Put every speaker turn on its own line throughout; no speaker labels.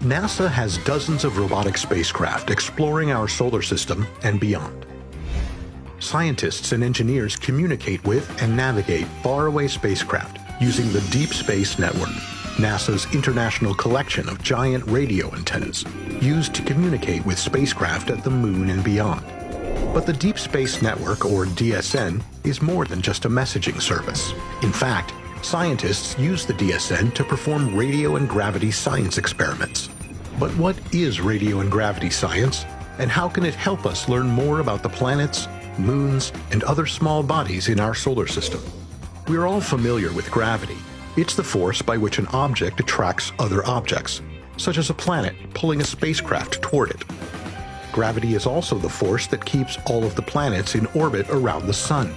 NASA has dozens of robotic spacecraft exploring our solar system and beyond. Scientists and engineers communicate with and navigate faraway spacecraft using the Deep Space Network, NASA's international collection of giant radio antennas used to communicate with spacecraft at the Moon and beyond. But the Deep Space Network, or DSN, is more than just a messaging service. In fact, scientists use the DSN to perform radio and gravity science experiments. But what is radio and gravity science, and how can it help us learn more about the planets, moons, and other small bodies in our solar system? We're all familiar with gravity. It's the force by which an object attracts other objects, such as a planet pulling a spacecraft toward it. Gravity is also the force that keeps all of the planets in orbit around the Sun.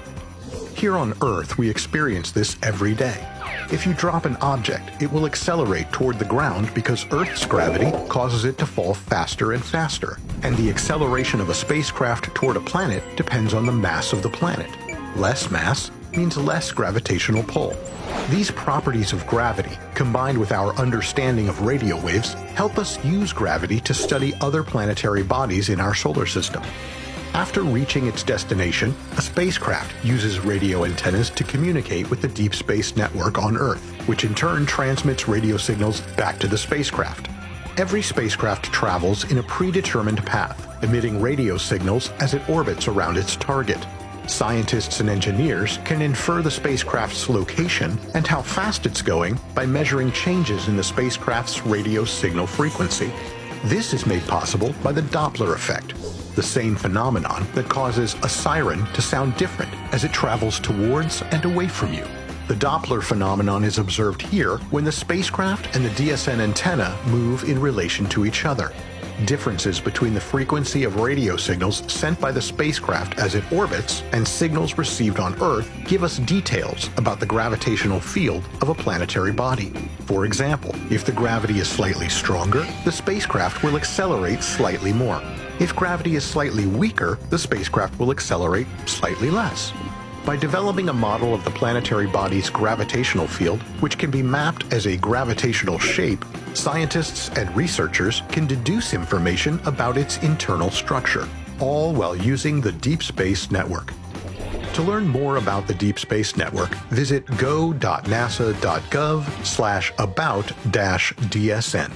Here on Earth, we experience this every day. If you drop an object, it will accelerate toward the ground because Earth's gravity causes it to fall faster and faster, and the acceleration of a spacecraft toward a planet depends on the mass of the planet. Less mass means less gravitational pull. These properties of gravity, combined with our understanding of radio waves, help us use gravity to study other planetary bodies in our solar system. After reaching its destination, a spacecraft uses radio antennas to communicate with the Deep Space Network on Earth, which in turn transmits radio signals back to the spacecraft. Every spacecraft travels in a predetermined path, emitting radio signals as it orbits around its target. Scientists and engineers can infer the spacecraft's location and how fast it's going by measuring changes in the spacecraft's radio signal frequency. This is made possible by the Doppler effect, the same phenomenon that causes a siren to sound different as it travels towards and away from you. The Doppler phenomenon is observed here when the spacecraft and the DSN antenna move in relation to each other. Differences between the frequency of radio signals sent by the spacecraft as it orbits and signals received on Earth give us details about the gravitational field of a planetary body. For example, if the gravity is slightly stronger, the spacecraft will accelerate slightly more. If gravity is slightly weaker, the spacecraft will accelerate slightly less. By developing a model of the planetary body's gravitational field, which can be mapped as a gravitational shape, scientists and researchers can deduce information about its internal structure, all while using the Deep Space Network. To learn more about the Deep Space Network, visit go.nasa.gov/about-DSN.